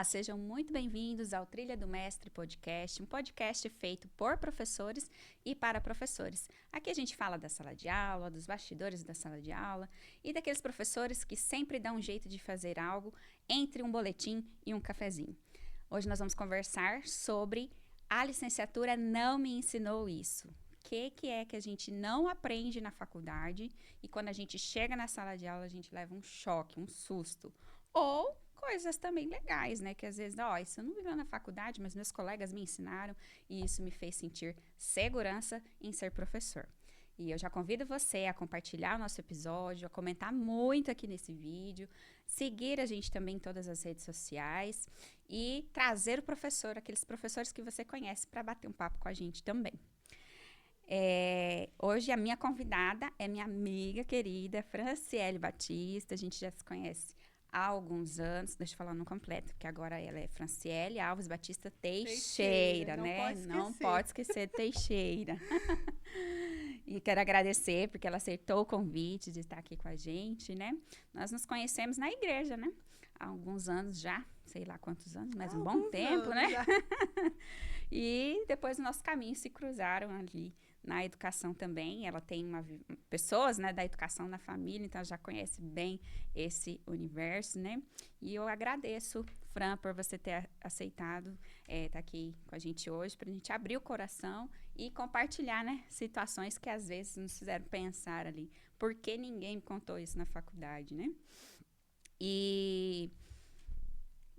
sejam muito bem-vindos ao Trilha do Mestre Podcast, um podcast feito por professores e para professores. Aqui a gente fala da sala de aula, dos bastidores da sala de aula e daqueles professores que sempre dão um jeito de fazer algo entre um boletim e um cafezinho. Hoje nós vamos conversar sobre a licenciatura não me ensinou isso. O que é que a gente não aprende na faculdade e quando a gente chega na sala de aula a gente leva um choque, um susto. Ou coisas também legais, né? Que às vezes, isso eu não vi lá na faculdade, mas meus colegas me ensinaram e isso me fez sentir segurança em ser professor. E eu já convido você a compartilhar o nosso episódio, a comentar muito aqui nesse vídeo, seguir a gente também em todas as redes sociais e trazer o professor, aqueles professores que você conhece, para bater um papo com a gente também. Hoje a minha convidada é minha amiga querida Franciele Batista, a gente já se conhece há alguns anos, deixa eu falar no completo, porque agora ela é Franciele Alves Batista Teixeira, né? Não pode esquecer Teixeira. E quero agradecer porque ela aceitou o convite de estar aqui com a gente, né? Nós nos conhecemos na igreja, né? Há alguns anos já, sei lá quantos anos, mas um bom tempo, né? E depois os nossos caminhos se cruzaram ali na educação também. Ela tem pessoas, né, da educação na família, então ela já conhece bem esse universo, né? E eu agradeço, Fran, por você ter aceitado estar aqui com a gente hoje, para a gente abrir o coração e compartilhar, né, situações que às vezes nos fizeram pensar ali. Por que ninguém me contou isso na faculdade, né? E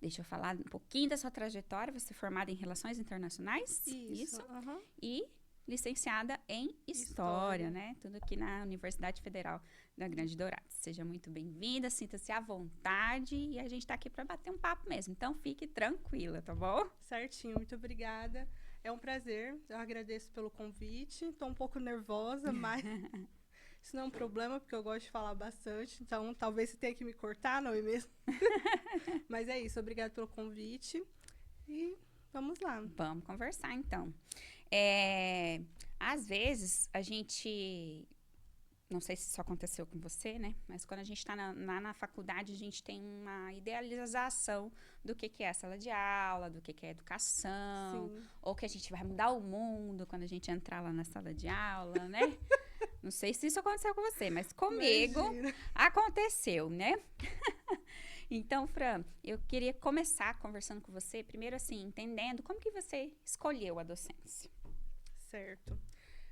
deixa eu falar um pouquinho da sua trajetória. Você é formada em Relações Internacionais? Isso. Uhum. E licenciada em História, né? Tudo aqui na Universidade Federal da Grande Dourados. Seja muito bem-vinda, sinta-se à vontade e a gente tá aqui para bater um papo mesmo. Então, fique tranquila, tá bom? Certinho, muito obrigada. É um prazer, eu agradeço pelo convite. Estou um pouco nervosa, mas isso não é um problema, porque eu gosto de falar bastante. Então, talvez você tenha que me cortar, não é mesmo? Mas é isso, obrigada pelo convite. E vamos lá. Vamos conversar, então. Às vezes, a gente... Não sei se isso aconteceu com você, né? Mas quando a gente está na faculdade, a gente tem uma idealização do que é a sala de aula, do que é educação, Sim. ou que a gente vai mudar o mundo quando a gente entrar lá na sala de aula, né? Não sei se isso aconteceu com você, mas comigo aconteceu, né? Então, Fran, eu queria começar conversando com você, primeiro assim, entendendo como que você escolheu a docência. Certo.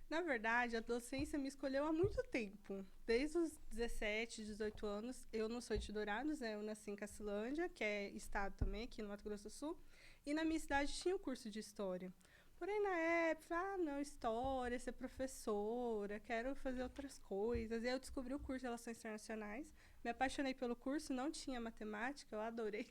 Na verdade, a docência me escolheu há muito tempo. Desde os 17, 18 anos, eu não sou de Dourados, né? Eu nasci em Cacilândia, que é estado também, aqui no Mato Grosso do Sul. E na minha cidade tinha o curso de História. Porém, na época, não, História, ser professora, quero fazer outras coisas. E aí eu descobri o curso de Relações Internacionais. Me apaixonei pelo curso, não tinha matemática, eu adorei.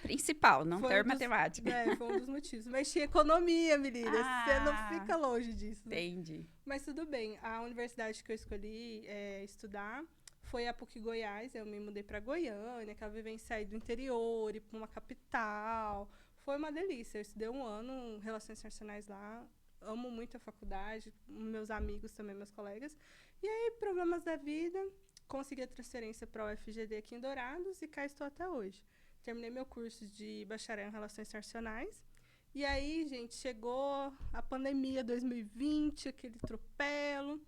Principal, não ter matemática. Foi um dos motivos. Mas tinha economia, menina. Você não fica longe disso. Entendi. Mas tudo bem. A universidade que eu escolhi estudar foi a PUC Goiás. Eu me mudei para Goiânia, aquela vivência aí do interior, ir para uma capital. Foi uma delícia. Eu estudei um ano em Relações Internacionais lá. Amo muito a faculdade, meus amigos também, meus colegas. E aí, problemas da vida, consegui a transferência para a UFGD aqui em Dourados e cá estou até hoje. Terminei meu curso de bacharel em Relações Internacionais. E aí, gente, chegou a pandemia 2020, aquele atropelo.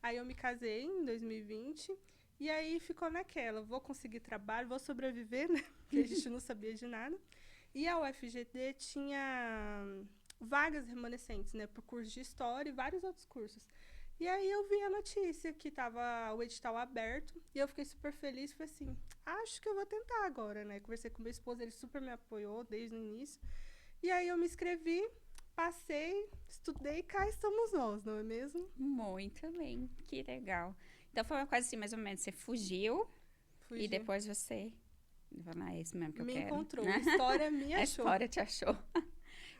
Aí eu me casei em 2020. E aí ficou naquela, vou conseguir trabalho, vou sobreviver, né? Porque a gente não sabia de nada. E a UFGD tinha vagas remanescentes, né? Para o curso de História e vários outros cursos. E aí eu vi a notícia que estava o edital aberto e eu fiquei super feliz. Falei assim, acho que eu vou tentar agora, né? Conversei com meu esposo, ele super me apoiou desde o início. E aí eu me inscrevi, passei, estudei e cá estamos nós, não é mesmo? Muito bem, que legal. Então foi uma coisa assim, mais ou menos, você fugiu. E depois você... é isso mesmo que eu quero. Me encontrou, a história me achou. A história te achou.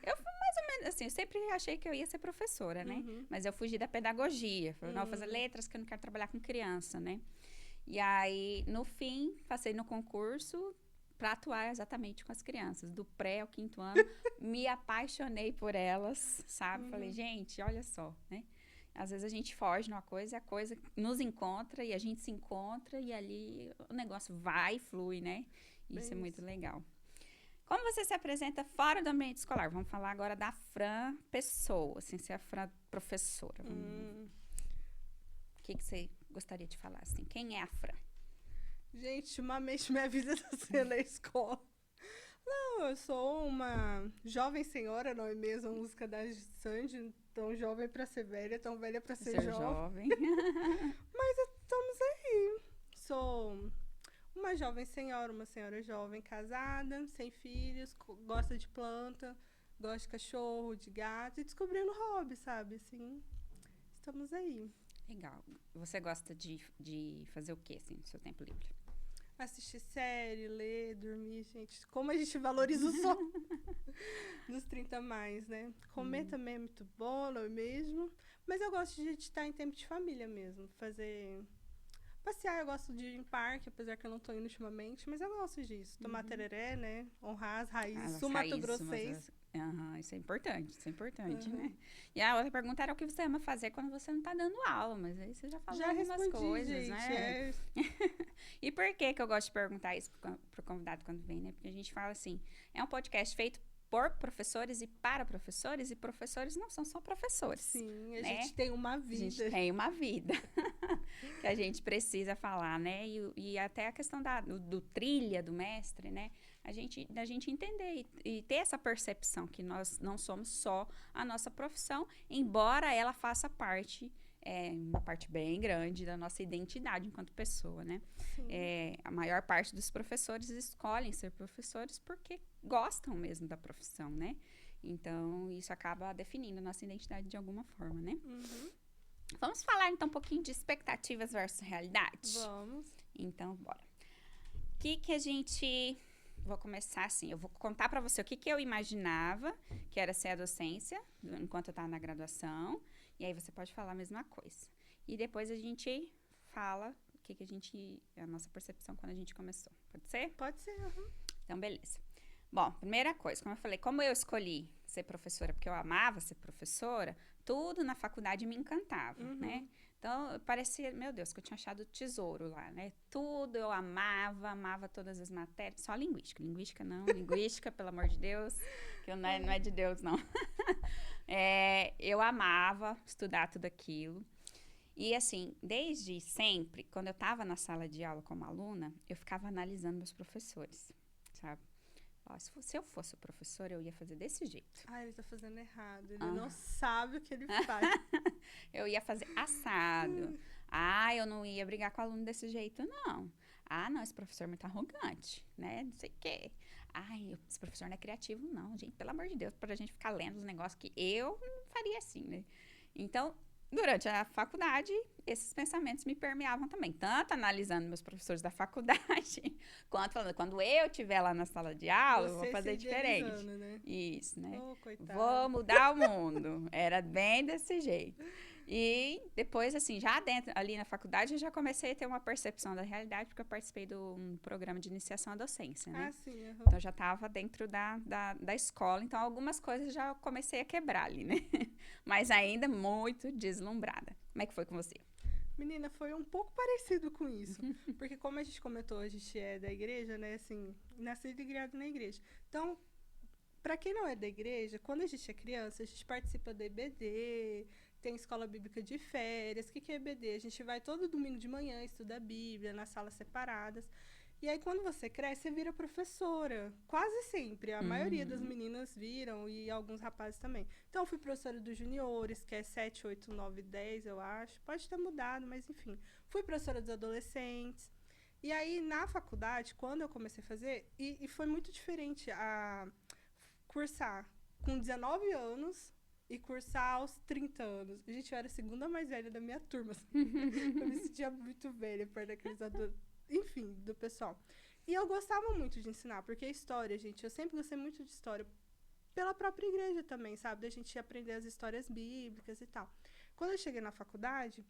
Eu fui mais ou menos assim, eu sempre achei que eu ia ser professora, né? Uhum. Mas eu fugi da pedagogia. Falei, não, vou fazer letras, que eu não quero trabalhar com criança, né? E aí, no fim, passei no concurso para atuar exatamente com as crianças, do pré ao 5º ano. Me apaixonei por elas, sabe? Falei, gente, olha só, né? Às vezes a gente foge numa coisa, a coisa nos encontra e a gente se encontra e ali o negócio vai e flui, né? Isso é muito legal. Como você se apresenta fora do ambiente escolar? Vamos falar agora da Fran pessoa, sem ser a Fran professora. O que você gostaria de falar, assim? Quem é a Fran? Gente, ultimamente minha vida tá sendo na escola. Não, eu sou uma jovem senhora, não é mesmo? A música da Sandy, tão jovem pra ser velha, tão velha pra ser jovem. Mas estamos aí. Sou uma jovem senhora, uma senhora jovem, casada, sem filhos, gosta de planta, gosta de cachorro, de gato e descobrindo hobby, sabe? Assim, estamos aí. Legal. Você gosta de fazer o quê, assim, no seu tempo livre? Assistir série, ler, dormir, gente. Como a gente valoriza o sono dos 30 mais, né? Comer também é muito bom, não é mesmo? Mas eu gosto de estar em tempo de família mesmo. Passear, eu gosto de ir em parque, apesar que eu não tô indo ultimamente, mas eu gosto disso. Tomar tereré, né? Honrar as raízes sul-mato-grossenses. Isso é importante, né? E a outra pergunta era o que você ama fazer quando você não tá dando aula, mas aí você já falou algumas coisas, gente, né? E por que eu gosto de perguntar isso pro convidado quando vem, né? Porque a gente fala assim, é um podcast feito por professores e para professores, e professores não são só professores. Sim, a né? gente tem uma vida. A gente tem uma vida que a gente precisa falar, né? E até a questão do trilha do mestre, né? Da gente entender e ter essa percepção que nós não somos só a nossa profissão, embora ela faça parte, uma parte bem grande da nossa identidade enquanto pessoa, né? A maior parte dos professores escolhem ser professores porque gostam mesmo da profissão, né? Então, isso acaba definindo a nossa identidade de alguma forma, né? Vamos falar, então, um pouquinho de expectativas versus realidade? Vamos. Então, bora. O que a gente... Vou começar assim, eu vou contar para você o que eu imaginava que era ser a docência, enquanto eu estava na graduação, e aí você pode falar a mesma coisa. E depois a gente fala o que a nossa percepção quando a gente começou. Pode ser? Pode ser, Então, beleza. Bom, primeira coisa, como eu falei, como eu escolhi ser professora porque eu amava ser professora, tudo na faculdade me encantava, né? Então, parecia, meu Deus, que eu tinha achado tesouro lá, né? Tudo eu amava todas as matérias, só linguística. Linguística não, linguística, pelo amor de Deus, que não é de Deus, não. Eu amava estudar tudo aquilo. E, assim, desde sempre, quando eu estava na sala de aula como aluna, eu ficava analisando meus professores, sabe? Se eu fosse o professor, eu ia fazer desse jeito. Ele tá fazendo errado. Ele não sabe o que ele faz. Eu ia fazer assado. Eu não ia brigar com o aluno desse jeito, não. Não, esse professor é muito arrogante, né? Não sei o quê. Esse professor não é criativo, não, gente. Pelo amor de Deus, pra gente ficar lendo os negócios que eu não faria assim, né? Então, durante a faculdade, esses pensamentos me permeavam também. Tanto analisando meus professores da faculdade, quanto falando, quando eu estiver lá na sala de aula, eu vou fazer diferente. Né? Isso, né? Vou mudar o mundo. Era bem desse jeito. E depois, assim, já dentro, ali na faculdade, eu já comecei a ter uma percepção da realidade, porque eu participei de um programa de iniciação à docência, né? Sim. Então, já estava dentro da escola, então algumas coisas já comecei a quebrar ali, né? Mas ainda muito deslumbrada. Como é que foi com você? Menina, foi um pouco parecido com isso. Porque como a gente comentou, a gente é da igreja, né? Assim, nascido e criado na igreja. Então, pra quem não é da igreja, quando a gente é criança, a gente participa da EBD, tem escola bíblica de férias. O que é EBD? A gente vai todo domingo de manhã, estuda a Bíblia, nas salas separadas. E aí, quando você cresce, você vira professora. Quase sempre. A maioria das meninas viram e alguns rapazes também. Então, eu fui professora dos juniores, que é 7, 8, 9, 10, eu acho. Pode ter mudado, mas enfim. Fui professora dos adolescentes. E aí, na faculdade, quando eu comecei a fazer, e foi muito diferente a cursar com 19 anos e cursar aos 30 anos. Gente, eu era a segunda mais velha da minha turma. Eu me sentia muito velha perto daqueles enfim, do pessoal. E eu gostava muito de ensinar, porque a história, gente, eu sempre gostei muito de história. Pela própria igreja também, sabe? Da gente aprender as histórias bíblicas e tal. Quando eu cheguei na faculdade,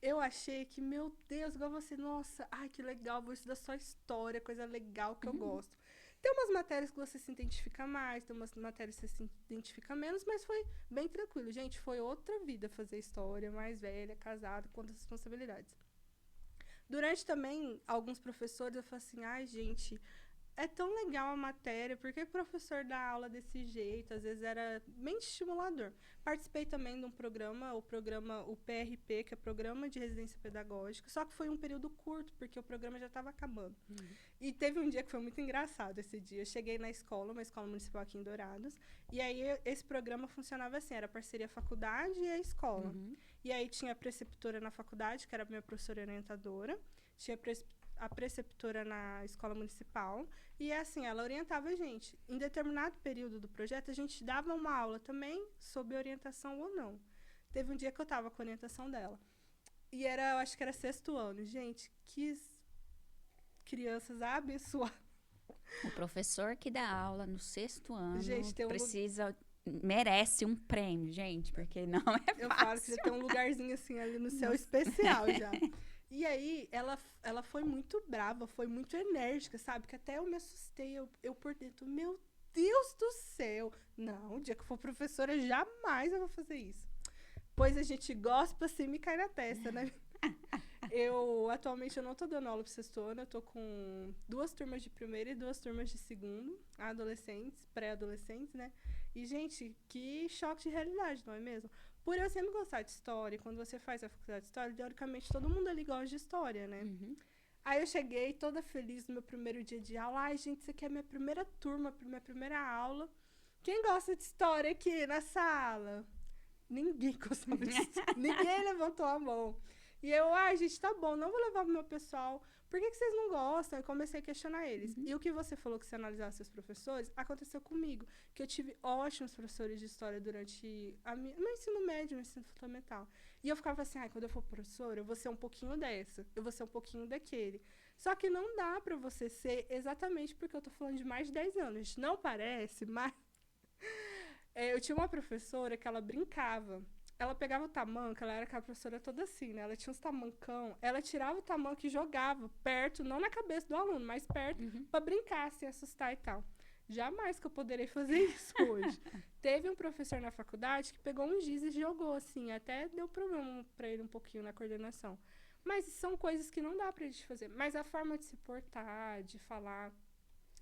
eu achei que, meu Deus, igual você, nossa, que legal, vou estudar só história, coisa legal que eu gosto. Tem umas matérias que você se identifica mais, tem umas matérias que você se identifica menos, mas foi bem tranquilo. Gente, foi outra vida fazer história, mais velha, casada, com outras responsabilidades. Durante também, alguns professores, eu falei assim, gente, é tão legal a matéria, porque o professor dá aula desse jeito, às vezes era bem estimulador. Participei também de um programa, o PRP, que é Programa de Residência Pedagógica, só que foi um período curto, porque o programa já estava acabando. E teve um dia que foi muito engraçado esse dia. Eu cheguei na escola, uma escola municipal aqui em Dourados, e aí esse programa funcionava assim, era parceria faculdade e a escola. E aí tinha a preceptora na faculdade, que era a minha professora orientadora, tinha a preceptora na escola municipal, e assim, ela orientava a gente. Em determinado período do projeto, a gente dava uma aula também sobre orientação ou não. Teve um dia que eu estava com a orientação dela. E eu acho que era 6º ano. Gente, que crianças abençoadas. O professor que dá aula no 6º ano Gente, merece um prêmio, gente, porque não é fácil. Eu falo que já tem um lugarzinho assim ali no céu especial já. E aí, ela foi muito brava, foi muito enérgica, sabe? Que até eu me assustei, eu por dentro, meu Deus do céu. Não, o dia que eu for professora, jamais eu vou fazer isso. Pois a gente gosta assim, me cai na testa, né? Atualmente, eu não tô dando aula pro 6º ano, eu tô com 2 turmas de primeiro e 2 turmas de segundo, adolescentes, pré-adolescentes, né? E, gente, que choque de realidade, não é mesmo? Por eu sempre gostar de história, quando você faz a faculdade de história, teoricamente, todo mundo ali gosta de história, né? Aí eu cheguei toda feliz no meu primeiro dia de aula. Ai, gente, isso aqui é a minha primeira turma, minha primeira aula. Quem gosta de história aqui na sala? Ninguém gostava disso. Ninguém levantou a mão. E eu, gente, tá bom, não vou levar pro meu pessoal. Por que vocês não gostam? Eu comecei a questionar eles. E o que você falou que você analisasse seus professores, aconteceu comigo. Que eu tive ótimos professores de história durante meu ensino médio, meu ensino fundamental. E eu ficava assim, quando eu for professora, eu vou ser um pouquinho dessa. Eu vou ser um pouquinho daquele. Só que não dá pra você ser exatamente porque eu tô falando de mais de 10 anos. Não parece, mas... eu tinha uma professora que ela brincava. Ela pegava o tamanco, ela era aquela professora toda assim, né? Ela tinha uns tamancão, ela tirava o tamanco e jogava perto, não na cabeça do aluno, mas perto, pra brincar, se assustar e tal. Jamais que eu poderei fazer isso hoje. Teve um professor na faculdade que pegou um giz e jogou, assim, até deu problema pra ele um pouquinho na coordenação. Mas são coisas que não dá pra gente fazer. Mas a forma de se portar, de falar...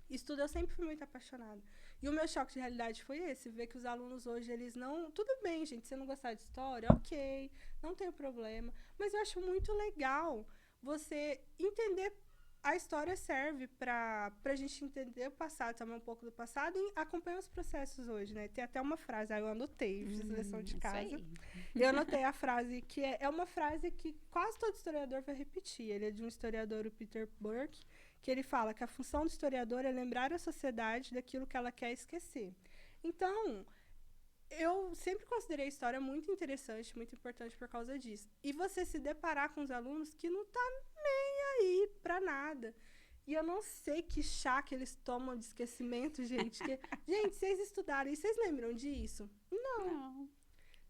Estudo, eu sempre fui muito apaixonada. E o meu choque de realidade foi esse, ver que os alunos hoje, eles não... Tudo bem, gente, se você não gostar de história, ok, não tem problema. Mas eu acho muito legal você entender... A história serve pra gente entender o passado, saber um pouco do passado e acompanhar os processos hoje, né? Tem até uma frase, eu anotei, fiz lição de casa. Eu anotei a frase, que é uma frase que quase todo historiador vai repetir. Ele é de um historiador, o Peter Burke, que ele fala que a função do historiador é lembrar a sociedade daquilo que ela quer esquecer. Então, eu sempre considerei a história muito interessante, muito importante por causa disso. E você se deparar com os alunos que não tá nem aí pra nada. E eu não sei que chá que eles tomam de esquecimento, gente. Gente, vocês estudaram e vocês lembram disso? Não.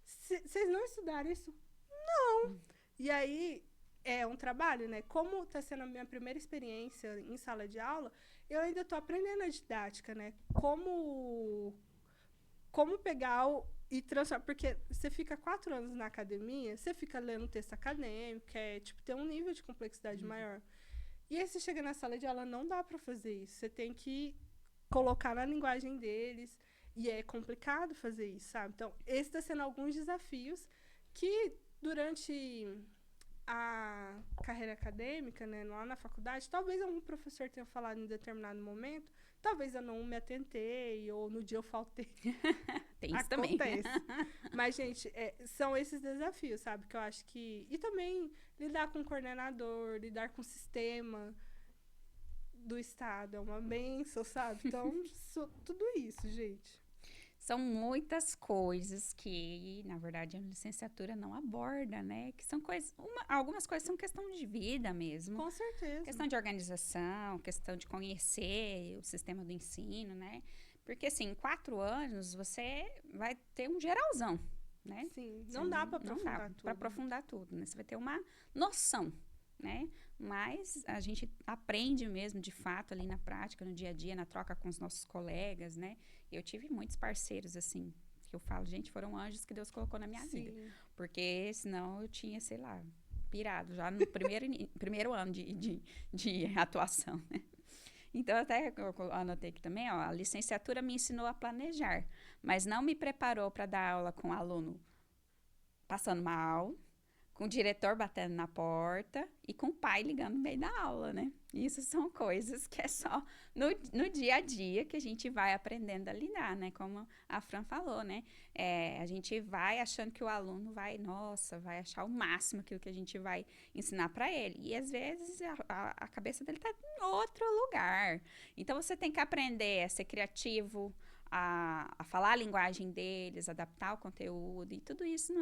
Vocês não estudaram isso? Não. E aí... é um trabalho, né? Como está sendo a minha primeira experiência em sala de aula, eu ainda estou aprendendo a didática, né? Como pegar e transformar... Porque você fica 4 anos na academia, você fica lendo texto acadêmico, tem um nível de complexidade maior. E aí você chega na sala de aula, não dá para fazer isso. Você tem que colocar na linguagem deles, e é complicado fazer isso, sabe? Então, esse está sendo alguns desafios que, durante... a carreira acadêmica, né, lá na faculdade, talvez algum professor tenha falado em determinado momento, talvez eu não me atentei, ou no dia eu faltei. Tem isso também. Mas, gente, são esses desafios, sabe, que eu acho que... E também lidar com o coordenador, lidar com o sistema do Estado, é uma bênção, sabe? Então, tudo isso, gente. São muitas coisas que, na verdade, a licenciatura não aborda, né? Que são coisas... algumas coisas são questão de vida mesmo. Com certeza. Questão de organização, questão de conhecer o sistema do ensino, né? Porque, assim, em 4 anos, você vai ter um geralzão, né? Sim, não dá para aprofundar tudo. Para aprofundar tudo, né? Você vai ter uma noção, né? Mas a gente aprende mesmo, de fato, ali na prática, no dia a dia, na troca com os nossos colegas, né? Eu tive muitos parceiros, assim, que eu falo, gente, foram anjos que Deus colocou na minha vida. Porque senão eu tinha, sei lá, pirado já no primeiro ano de atuação, né? Então, até eu anotei aqui também, ó, a licenciatura me ensinou a planejar, mas não me preparou para dar aula com aluno passando mal, com o diretor batendo na porta e com o pai ligando no meio da aula, né? Isso são coisas que é só no dia a dia que a gente vai aprendendo a lidar, né? Como a Fran falou, né? A gente vai achando que o aluno vai achar o máximo aquilo que a gente vai ensinar para ele. E às vezes a cabeça dele tá em outro lugar. Então você tem que aprender a ser criativo, a falar a linguagem deles, adaptar o conteúdo, e tudo isso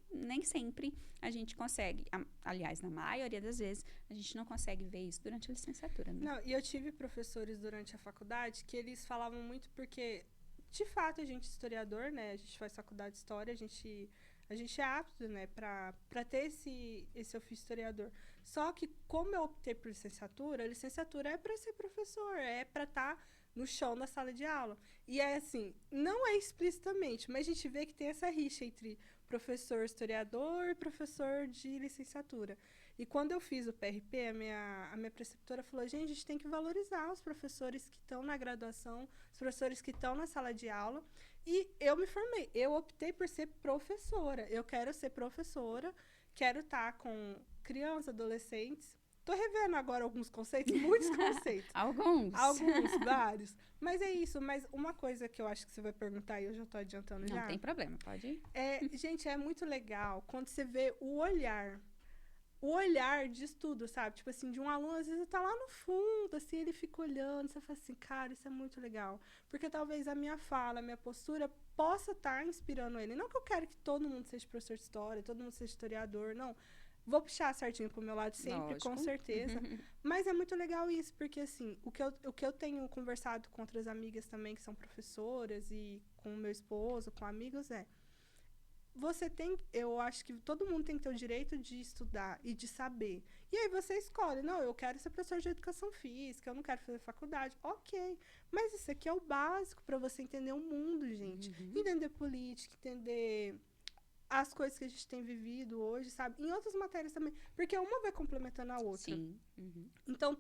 nem sempre a gente consegue. Aliás, na maioria das vezes, a gente não consegue ver isso durante a licenciatura, né? Não, e eu tive professores durante a faculdade que eles falavam muito porque, de fato, a gente é historiador, né? A gente faz faculdade de história, a gente é apto, né, para ter esse ofício historiador. Só que, como eu optei por licenciatura, a licenciatura é para ser professor, é para estar no chão da sala de aula. E é assim, não é explicitamente, mas a gente vê que tem essa rixa entre professor historiador e professor de licenciatura. E quando eu fiz o PRP, a minha preceptora falou, gente, a gente tem que valorizar os professores que estão na graduação, os professores que estão na sala de aula. E eu me formei, eu optei por ser professora. Eu quero ser professora, quero estar com crianças, adolescentes. Tô revendo agora alguns conceitos, muitos conceitos. Alguns, vários. Mas é isso, mas uma coisa que eu acho que você vai perguntar, e eu já tô adiantando já. Não tem problema, pode ir. Gente, é muito legal quando você vê o olhar de estudo, sabe? Tipo assim, de um aluno, às vezes tá lá no fundo, assim, ele fica olhando, você fala assim, cara, isso é muito legal. Porque talvez a minha fala, a minha postura possa estar inspirando ele. Não que eu quero que todo mundo seja professor de história, todo mundo seja historiador, não. Vou puxar certinho pro meu lado sempre, Lógico. Com certeza. Mas é muito legal isso, porque assim, o que eu tenho conversado com outras amigas também, que são professoras, e com o meu esposo, com amigos, eu acho que todo mundo tem que ter o direito de estudar e de saber. E aí você escolhe, não, eu quero ser professor de educação física, eu não quero fazer faculdade. Ok, mas isso aqui é o básico para você entender o mundo, gente. Entender política, entender as coisas que a gente tem vivido hoje, sabe? Em outras matérias também, porque uma vai complementando a outra. Sim. Então,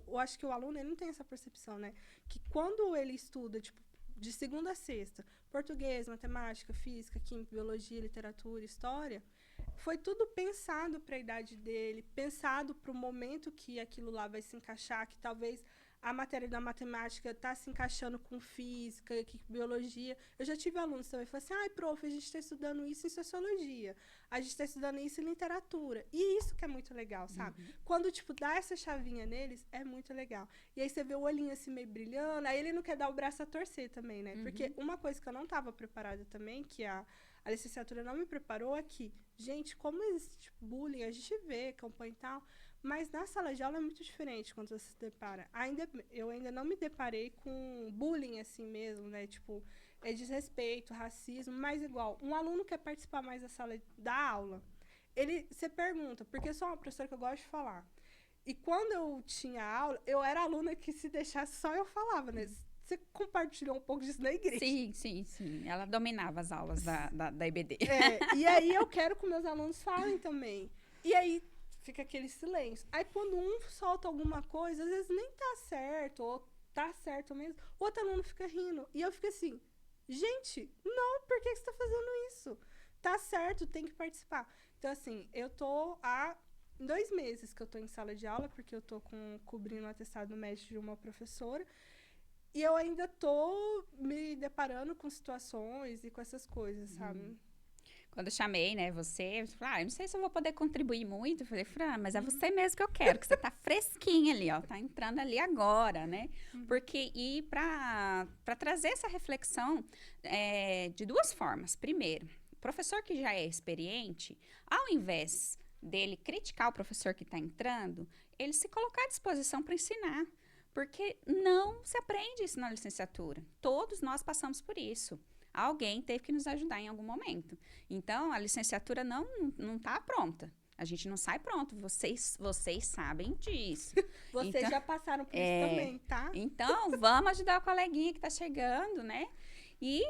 eu acho que o aluno, ele não tem essa percepção, né? Que quando ele estuda, tipo, de segunda a sexta, português, matemática, física, química, biologia, literatura, história, foi tudo pensado para a idade dele, pensado para o momento que aquilo lá vai se encaixar, que talvez a matéria da matemática está se encaixando com física, biologia. Eu já tive alunos também que falaram assim, ai, prof, a gente está estudando isso em sociologia, a gente está estudando isso em literatura. E isso que é muito legal, sabe? Quando, tipo, dá essa chavinha neles, é muito legal. E aí você vê o olhinho assim meio brilhando, aí ele não quer dar o braço a torcer também, né? Porque uma coisa que eu não estava preparada também, que a licenciatura não me preparou, é que, gente, como existe bullying, a gente vê, campanha e tal, mas na sala de aula é muito diferente quando você se depara. Eu ainda não me deparei com bullying assim mesmo, né? Tipo, desrespeito, racismo, mas igual, um aluno quer participar mais da sala da aula. Você pergunta, porque eu sou uma professora que eu gosto de falar. E quando eu tinha aula, eu era aluna que se deixasse só eu falava, né? Você compartilhou um pouco disso na igreja. Sim. Ela dominava as aulas da EBD. E aí eu quero que meus alunos falem também. E aí fica aquele silêncio. Aí quando um solta alguma coisa, às vezes nem tá certo, ou tá certo mesmo, o outro aluno fica rindo. E eu fico assim, gente, não, por que você tá fazendo isso? Tá certo, tem que participar. Então, assim, eu tô há 2 meses que eu tô em sala de aula, porque eu tô cobrindo o atestado médico de uma professora, e eu ainda tô me deparando com situações e com essas coisas, sabe? Quando eu chamei, né, você falou, eu não sei se eu vou poder contribuir muito. Eu falei, Fran, mas é você mesmo que eu quero, que você tá fresquinha ali, ó, tá entrando ali agora, né? Porque, e pra trazer essa reflexão de 2 formas. Primeiro, o professor que já é experiente, ao invés dele criticar o professor que tá entrando, ele se colocar à disposição para ensinar. Porque não se aprende isso na licenciatura. Todos nós passamos por isso. Alguém teve que nos ajudar em algum momento. Então, a licenciatura não está pronta. A gente não sai pronto. Vocês sabem disso. Vocês já passaram por isso também, tá? Então, vamos ajudar o coleguinha que está chegando, né? E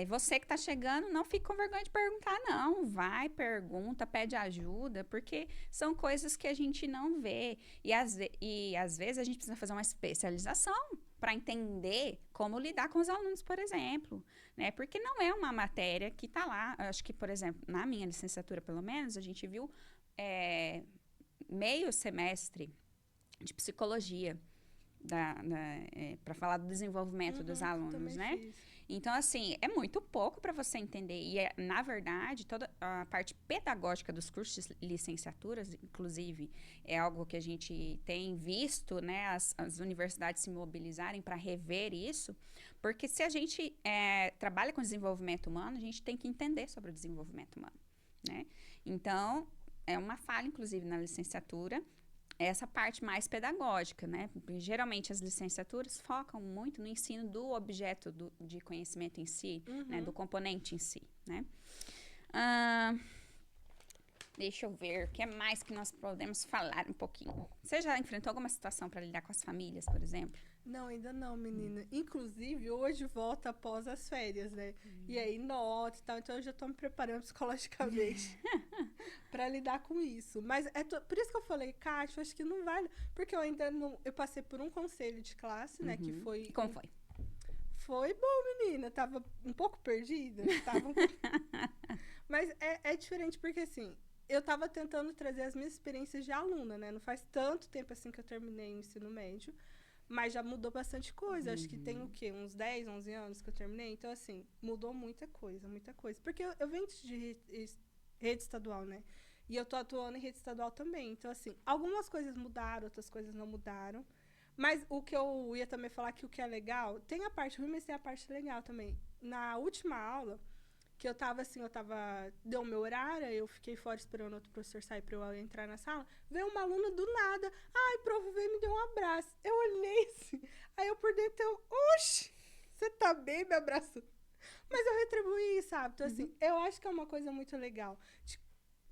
você que tá chegando, não fique com vergonha de perguntar, não. Vai, pergunta, pede ajuda, porque são coisas que a gente não vê. E às vezes a gente precisa fazer uma especialização para entender como lidar com os alunos, por exemplo, né? Porque não é uma matéria que tá lá. Eu acho que, por exemplo, na minha licenciatura, pelo menos, a gente viu meio semestre de psicologia para falar do desenvolvimento dos alunos, né? Fiz. Então, assim, é muito pouco para você entender. E, na verdade, toda a parte pedagógica dos cursos de licenciaturas, inclusive, é algo que a gente tem visto, né, as universidades se mobilizarem para rever isso, porque se a gente trabalha com desenvolvimento humano, a gente tem que entender sobre o desenvolvimento humano, né? Então, é uma falha, inclusive, na licenciatura, essa parte mais pedagógica, né? Porque, geralmente as licenciaturas focam muito no ensino do objeto de conhecimento em si, né? Do componente em si, né? Deixa eu ver, o que mais que nós podemos falar um pouquinho. Você já enfrentou alguma situação para lidar com as famílias, por exemplo? Não, ainda não, menina. Inclusive, hoje volta após as férias, né? E aí, nota e tal. Então, eu já tô me preparando psicologicamente pra lidar com isso. Mas por isso que eu falei, Kátia, acho que não vale. Porque eu ainda não... Eu passei por um conselho de classe, né? Que foi... E como foi? Foi bom, menina. Tava um pouco perdida. Mas é diferente porque, assim... Eu tava tentando trazer as minhas experiências de aluna, né? Não faz tanto tempo assim que eu terminei o ensino médio. Mas já mudou bastante coisa. Acho que tem o quê? Uns 10, 11 anos que eu terminei. Então, assim, mudou muita coisa, muita coisa. Porque eu venho de rede estadual, né? E eu tô atuando em rede estadual também. Então, assim, algumas coisas mudaram, outras coisas não mudaram. Mas o que eu ia também falar que o que é legal... Tem a parte ruim, mas tem a parte legal também. Na última aula... que eu tava assim, deu o meu horário, eu fiquei fora esperando outro professor sair pra eu entrar na sala, veio uma aluna do nada, ai, prof, veio e me deu um abraço. Eu olhei assim, aí eu por dentro, oxi, você tá bem, me abraçou. Mas eu retribuí, sabe? Então, assim, eu acho que é uma coisa muito legal.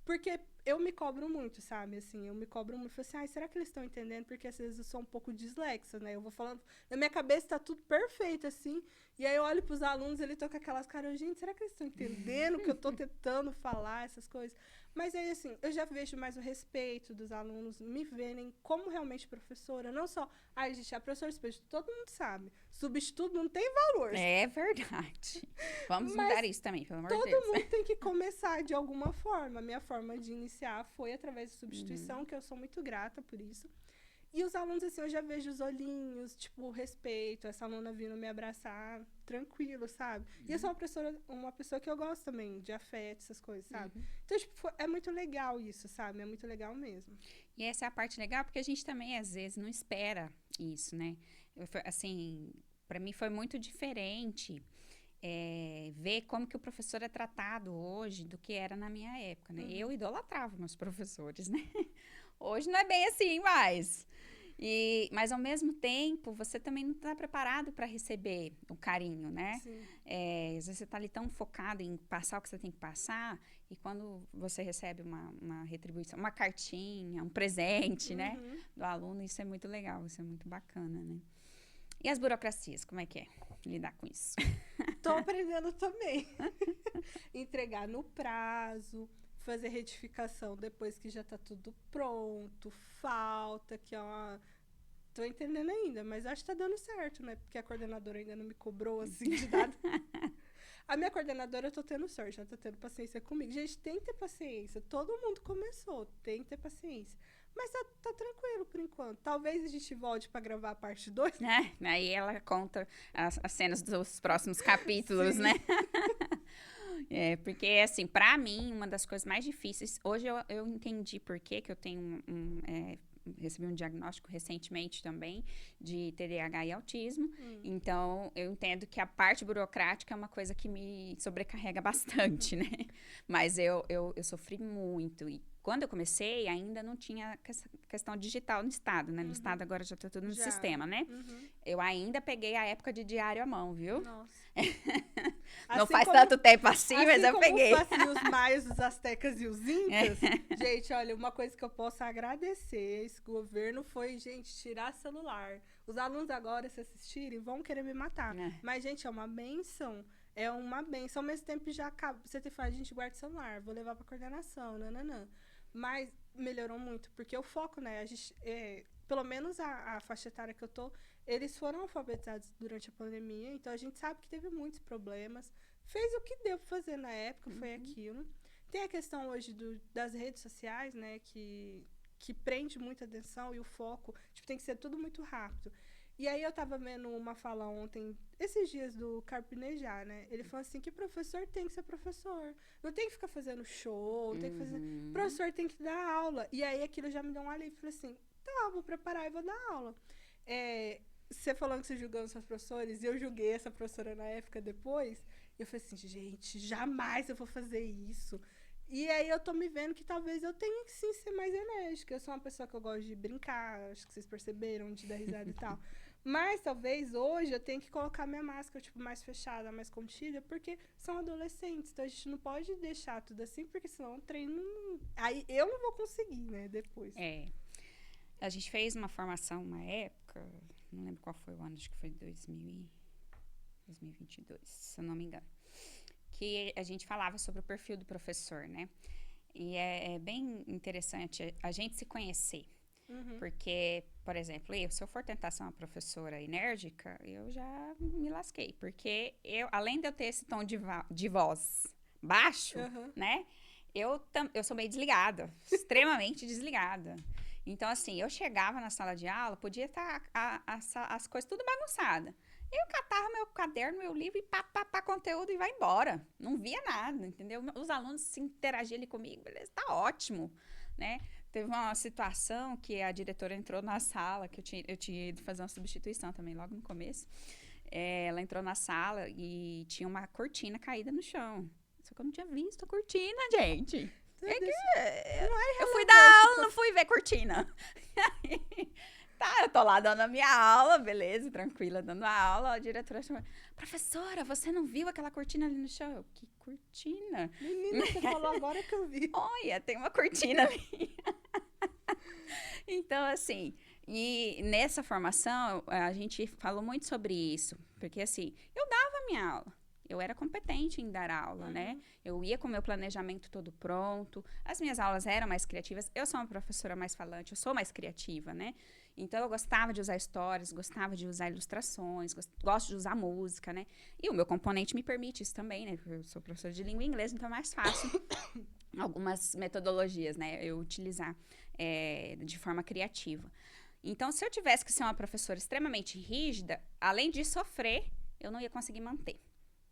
Porque eu me cobro muito, sabe? Assim, eu me cobro muito. Falei assim, ai, será que eles estão entendendo? Porque às vezes eu sou um pouco dislexa, né? Eu vou falando, na minha cabeça tá tudo perfeito, assim. E aí eu olho pros alunos, ele tô com aquelas caras, gente, será que eles estão entendendo o que eu tô tentando falar, essas coisas? Mas aí, assim, eu já vejo mais o respeito dos alunos me verem como realmente professora. Não só, ai, gente, a professora substituto, todo mundo sabe. Substituto não tem valor. É verdade. Vamos mudar isso também, pelo amor de Deus. Todo mundo tem que começar de alguma forma. A minha forma de iniciar foi através de substituição, que eu sou muito grata por isso. E os alunos, assim, eu já vejo os olhinhos, tipo, o respeito, essa aluna vindo me abraçar, tranquilo, sabe? E eu sou uma pessoa que eu gosto também, de afeto, essas coisas, sabe? Então, tipo, é muito legal isso, sabe? É muito legal mesmo. E essa é a parte legal, porque a gente também, às vezes, não espera isso, né? Assim, para mim foi muito diferente ver como que o professor é tratado hoje do que era na minha época, né? Eu idolatrava meus professores, né? Hoje não é bem assim mais. Mas, ao mesmo tempo, você também não está preparado para receber o carinho, né? Às vezes você está ali tão focado em passar o que você tem que passar, e quando você recebe uma retribuição, uma cartinha, um presente, né? Do aluno, isso é muito legal, isso é muito bacana, né? E as burocracias, como é que é lidar com isso? Tô aprendendo também. Entregar no prazo, fazer retificação depois que já tá tudo pronto, falta, que é uma... Tô entendendo ainda, mas acho que tá dando certo, né? Porque a coordenadora ainda não me cobrou, assim, de nada. A minha coordenadora, eu tô tendo sorte, ela tá tendo paciência comigo. Gente, tem que ter paciência. Todo mundo começou, tem que ter paciência. Mas tá tranquilo por enquanto. Talvez a gente volte pra gravar a parte 2. Aí ela conta as cenas dos próximos capítulos, né? Porque, assim, pra mim, uma das coisas mais difíceis... Hoje eu entendi por que eu tenho recebi um diagnóstico recentemente também de TDAH e autismo. Então, eu entendo que a parte burocrática é uma coisa que me sobrecarrega bastante, né? Mas eu sofri muito. E quando eu comecei, ainda não tinha questão digital no Estado, né? No Estado agora já tá tudo no sistema, né? Eu ainda peguei a época de diário à mão, viu? Nossa. Não faz tanto tempo assim, mas eu peguei. Assim como os maias, os astecas e os incas, gente, olha, uma coisa que eu posso agradecer esse governo foi, gente, tirar celular. Os alunos agora, se assistirem, vão querer me matar. Mas, gente, é uma benção. é uma benção. Ao mesmo tempo, já acaba. Você tem que falar, a gente guarda o celular, vou levar pra coordenação, nananã. Mas melhorou muito, porque o foco, né? A gente, pelo menos a faixa etária que eu tô, eles foram alfabetizados durante a pandemia, então a gente sabe que teve muitos problemas. Fez o que deu pra fazer na época, foi aquilo. Tem a questão hoje das redes sociais, né? Que prende muita atenção e o foco, tipo, tem que ser tudo muito rápido. E aí eu tava vendo uma fala ontem, esses dias do Carpinejar, né? Ele falou assim que professor tem que ser professor. Não tem que ficar fazendo show, tem que fazer... Professor tem que dar aula. E aí aquilo já me deu um alívio. Falei assim, tá, vou preparar e vou dar aula. Você falando que você julgando seus professores, e eu julguei essa professora na época depois, e eu falei assim, gente, jamais eu vou fazer isso. E aí eu tô me vendo que talvez eu tenha que sim ser mais enérgica. Eu sou uma pessoa que eu gosto de brincar, acho que vocês perceberam, de dar risada e tal. Mas talvez hoje eu tenha que colocar minha máscara, tipo, mais fechada, mais contida, porque são adolescentes. Então a gente não pode deixar tudo assim, porque senão o treino. Aí eu não vou conseguir, né, depois. A gente fez uma formação uma época, não lembro qual foi o ano, acho que foi 2022, se eu não me engano. Que a gente falava sobre o perfil do professor, né? E é bem interessante a gente se conhecer. Porque, por exemplo, se eu for tentar ser uma professora enérgica, eu já me lasquei. Porque além de eu ter esse tom de voz baixo, né? Eu sou meio desligada, extremamente desligada. Então, assim, eu chegava na sala de aula, podia estar as coisas tudo bagunçadas. Eu catava meu caderno, meu livro e pá, conteúdo e vai embora. Não via nada, entendeu? Os alunos se interagiam ali comigo, beleza, tá ótimo, né? Teve uma situação que a diretora entrou na sala, que eu tinha ido fazer uma substituição também, logo no começo. Ela entrou na sala e tinha uma cortina caída no chão. Só que eu não tinha visto a cortina, gente. Eu fui dar aula, não fui ver cortina. Tá, eu tô lá dando a minha aula, beleza, tranquila, dando a aula. A diretora chamou, professora, você não viu aquela cortina ali no chão? Eu, que cortina? Menina, você falou agora que eu vi. Olha, tem uma cortina ali. Então, assim, e nessa formação, a gente falou muito sobre isso. Porque, assim, eu dava a minha aula. Eu era competente em dar aula, né? Eu ia com o meu planejamento todo pronto. As minhas aulas eram mais criativas. Eu sou uma professora mais falante, eu sou mais criativa, né? Então, eu gostava de usar histórias, gostava de usar ilustrações, gosto de usar música, né? E o meu componente me permite isso também, né? Porque eu sou professora de língua inglesa, então é mais fácil algumas metodologias, né? Eu utilizar de forma criativa. Então, se eu tivesse que ser uma professora extremamente rígida, além de sofrer, eu não ia conseguir manter,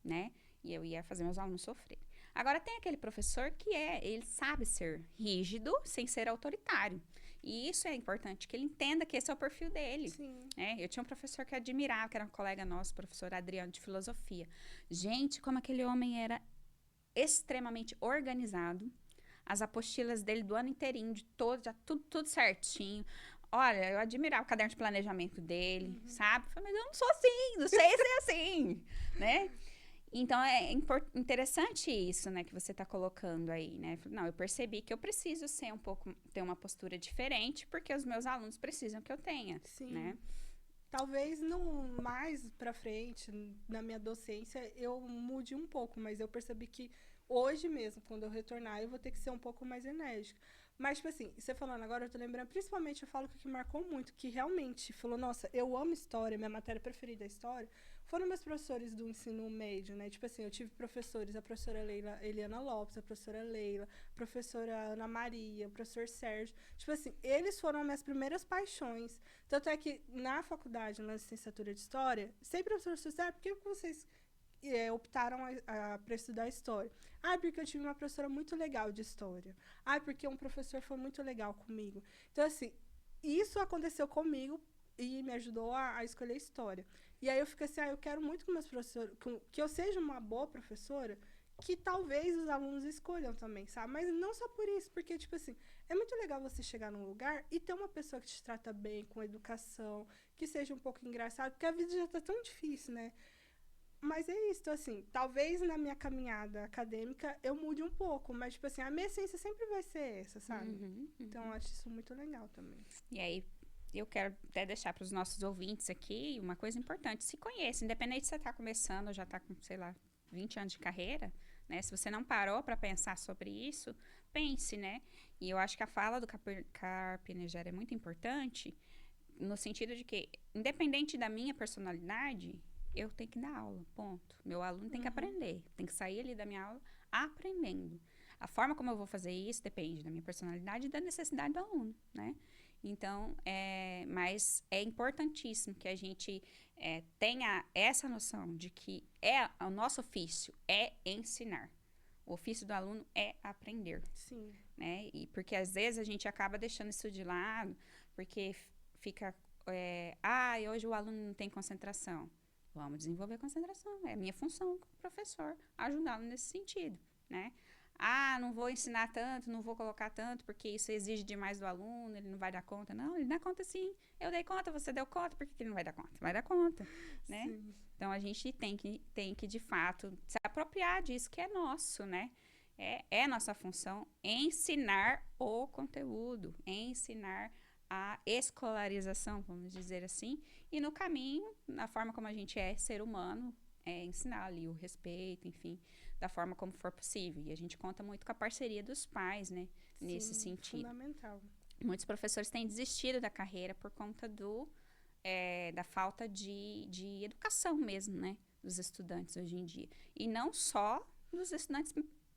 né? E eu ia fazer meus alunos sofrer. Agora, tem aquele professor que ele sabe ser rígido sem ser autoritário. E isso é importante, que ele entenda que esse é o perfil dele. Né? Eu tinha um professor que eu admirava, que era um colega nosso, professor Adriano, de filosofia. Gente, como aquele homem era extremamente organizado. As apostilas dele do ano inteirinho, de todo, já tudo certinho. Olha, eu admirava o caderno de planejamento dele, sabe? Falei, mas eu não sou assim, não sei ser assim, né? Então, é interessante isso, né, que você está colocando aí, né? Não, eu percebi que eu preciso ser ter uma postura diferente, porque os meus alunos precisam que eu tenha, né? Talvez mais pra frente, na minha docência, eu mude um pouco, mas eu percebi que hoje mesmo, quando eu retornar, eu vou ter que ser um pouco mais enérgica. Mas, tipo assim, você falando agora, eu tô lembrando, principalmente, eu falo que o que marcou muito, que realmente falou, nossa, eu amo história, minha matéria preferida é história, foram meus professores do ensino médio, né? Tipo assim, eu tive professores, a professora Eliana Lopes, a professora Leila, a professora Ana Maria, o professor Sérgio. Tipo assim, eles foram minhas primeiras paixões. Tanto é que na faculdade, na licenciatura de História, sempre os professores disseram, por que vocês optaram para estudar História? Porque eu tive uma professora muito legal de História. Porque um professor foi muito legal comigo. Então, assim, isso aconteceu comigo e me ajudou a escolher História. E aí eu fico assim, eu quero muito que meus professores, que eu seja uma boa professora, que talvez os alunos escolham também, sabe? Mas não só por isso, porque, tipo assim, é muito legal você chegar num lugar e ter uma pessoa que te trata bem, com educação, que seja um pouco engraçado, porque a vida já tá tão difícil, né? Mas é isso, então, assim, talvez na minha caminhada acadêmica eu mude um pouco, mas, tipo assim, a minha essência sempre vai ser essa, sabe? Então, eu acho isso muito legal também. E aí, eu quero até deixar para os nossos ouvintes aqui uma coisa importante. Se conheça, independente se você está começando ou já está com, sei lá, 20 anos de carreira, né? Se você não parou para pensar sobre isso, pense, né? E eu acho que a fala do Carpinejar é muito importante, no sentido de que, independente da minha personalidade, eu tenho que dar aula, ponto. Meu aluno tem que aprender, tem que sair ali da minha aula aprendendo. A forma como eu vou fazer isso depende da minha personalidade e da necessidade do aluno, né? Então, mas é importantíssimo que a gente tenha essa noção de que o nosso ofício é ensinar. O ofício do aluno é aprender. Sim. Né? E porque às vezes a gente acaba deixando isso de lado, porque fica, hoje o aluno não tem concentração. Vamos desenvolver a concentração. É a minha função como professor, ajudá-lo nesse sentido, né? Não vou ensinar tanto, não vou colocar tanto, porque isso exige demais do aluno, ele não vai dar conta. Não, ele dá conta sim. Eu dei conta, você deu conta, por que ele não vai dar conta? Vai dar conta, né? Sim. Então, a gente tem que, de fato, se apropriar disso que é nosso, né? É nossa função ensinar o conteúdo, ensinar a escolarização, vamos dizer assim, e no caminho, na forma como a gente é ser humano, ensinar ali o respeito, enfim, da forma como for possível. E a gente conta muito com a parceria dos pais, né, nesse sentido. Fundamental. Muitos professores têm desistido da carreira por conta da falta de educação mesmo, né, dos estudantes hoje em dia. E não só dos estudantes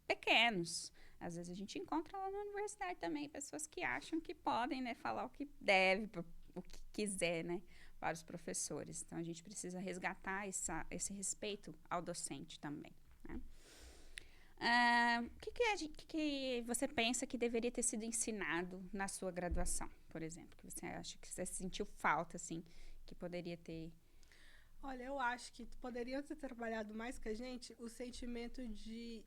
pequenos. Às vezes a gente encontra lá na universidade também pessoas que acham que podem, né, falar o que deve, o que quiser, né, para os professores. Então, a gente precisa resgatar esse respeito ao docente também, né? O que você pensa que deveria ter sido ensinado na sua graduação, por exemplo? Que você acha que você sentiu falta, assim, que poderia ter... Olha, eu acho que poderiam ter trabalhado mais com a gente o sentimento de...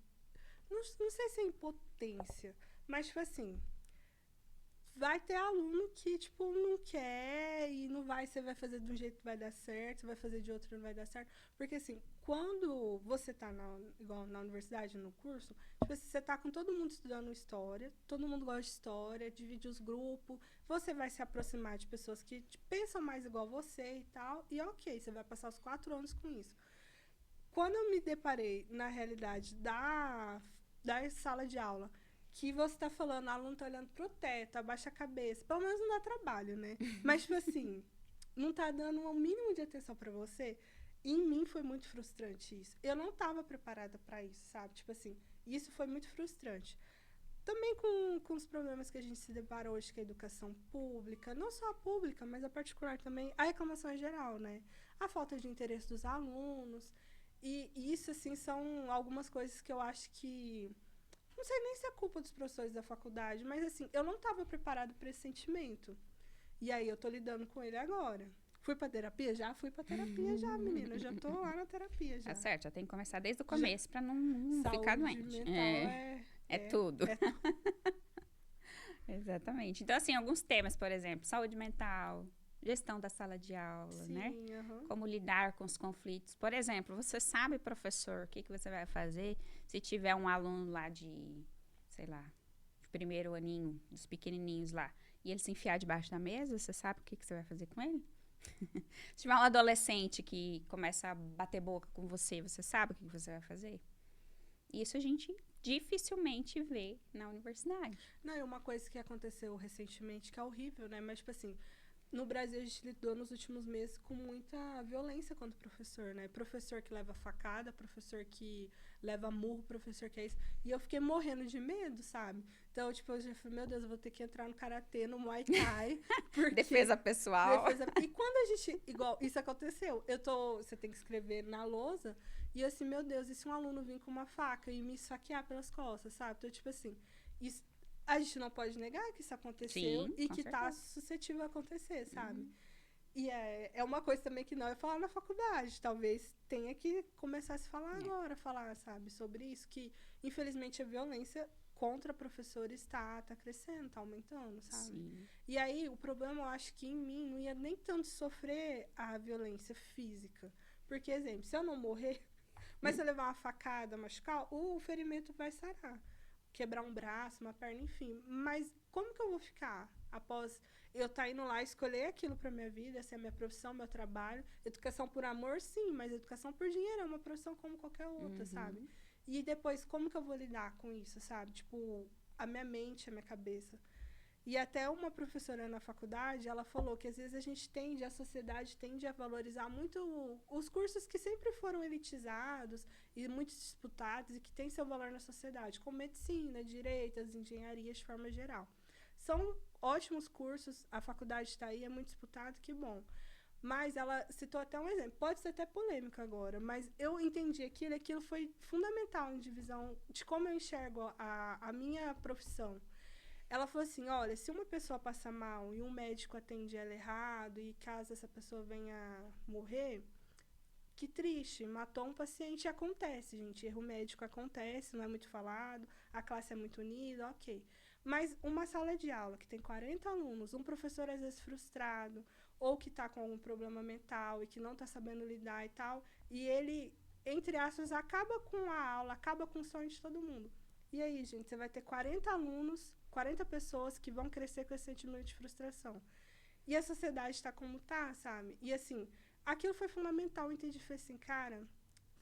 Não sei se é impotência, mas, tipo assim, vai ter aluno que, tipo, não quer e não vai, você vai fazer de um jeito que vai dar certo, você vai fazer de outro que não vai dar certo. Porque, assim, quando você tá igual na universidade, no curso, tipo assim, você tá com todo mundo estudando história, todo mundo gosta de história, divide os grupos, você vai se aproximar de pessoas que pensam mais igual você e tal, e ok, você vai passar os 4 anos com isso. Quando eu me deparei na realidade da sala de aula, que você tá falando, o aluno tá olhando pro teto, abaixa a cabeça, pelo menos não dá trabalho, né? Mas, tipo assim, não tá dando um mínimo de atenção pra você. Em mim foi muito frustrante isso. Eu não tava preparada pra isso, sabe? Tipo assim, isso foi muito frustrante. Também com os problemas que a gente se depara hoje com a educação pública, não só a pública, mas a particular também, a reclamação em geral, né? A falta de interesse dos alunos. E isso, assim, são algumas coisas que eu acho que... Não sei nem se é culpa dos professores da faculdade, mas, assim, eu não estava preparada para esse sentimento. E aí eu tô lidando com ele agora. Fui pra terapia? Já fui pra terapia já, menina. Já tô lá na terapia já. Tá certo, já tem que começar desde o começo para não ficar doente. Saúde mental é tudo. É tudo. Exatamente. Então, assim, alguns temas, por exemplo, saúde mental, gestão da sala de aula, Sim, né? Como lidar com os conflitos. Por exemplo, você sabe, professor, o que você vai fazer se tiver um aluno lá de, sei lá, de primeiro aninho, dos pequenininhos lá, e ele se enfiar debaixo da mesa, você sabe o que você vai fazer com ele? Se tiver um adolescente que começa a bater boca com você, você sabe o que você vai fazer? Isso a gente dificilmente vê na universidade. Não, e uma coisa que aconteceu recentemente, que é horrível, né? Mas, tipo assim, no Brasil a gente lidou nos últimos meses com muita violência contra o professor, né? Professor que leva facada, professor que leva murro, professor que é isso. E eu fiquei morrendo de medo, sabe? Então, tipo, eu já falei, meu Deus, eu vou ter que entrar no karatê, no Muay Thai. Porque... Defesa pessoal. E quando a gente... Igual, isso aconteceu. Você tem que escrever na lousa. E eu assim, meu Deus, e se um aluno vir com uma faca e me esfaquear pelas costas, sabe? Então, tipo assim, isso, a gente não pode negar que isso aconteceu. Sim, e que certeza. tá suscetível a acontecer, sabe? E é uma coisa também que não é falar na faculdade. Talvez tenha que começar a se falar agora, falar, sabe, sobre isso. Que, infelizmente, a violência contra professores tá crescendo, tá aumentando, sabe? Sim. E aí, o problema, eu acho que em mim não ia nem tanto sofrer a violência física. Porque, exemplo, se eu não morrer, mas se eu levar uma facada, machucar, o ferimento vai sarar. Quebrar um braço, uma perna, enfim. Mas como que eu vou ficar após eu tá indo lá escolher aquilo pra minha vida, essa é a minha profissão, meu trabalho. Educação por amor, sim, mas educação por dinheiro é uma profissão como qualquer outra, sabe? E depois, como que eu vou lidar com isso, sabe? Tipo, a minha mente, a minha cabeça. E até uma professora na faculdade, ela falou que às vezes a sociedade tende a valorizar muito os cursos que sempre foram elitizados e muito disputados e que têm seu valor na sociedade, como medicina, direitos, engenharia de forma geral. São ótimos cursos, a faculdade está aí, é muito disputado, que bom. Mas ela citou até um exemplo, pode ser até polêmico agora, mas eu entendi aquilo foi fundamental em divisão de como eu enxergo a minha profissão. Ela falou assim, olha, se uma pessoa passa mal e um médico atende ela errado e caso essa pessoa venha morrer, que triste, matou um paciente, acontece, gente, erro médico acontece, não é muito falado, a classe é muito unida, ok. Mas uma sala de aula que tem 40 alunos, um professor às vezes frustrado, ou que está com algum problema mental e que não está sabendo lidar e tal, e ele, entre aspas, acaba com a aula, acaba com o sonho de todo mundo. E aí, gente, você vai ter 40 alunos, 40 pessoas que vão crescer com esse sentimento de frustração. E a sociedade está como tá, sabe? E assim, aquilo foi fundamental, eu entendi, foi assim, cara,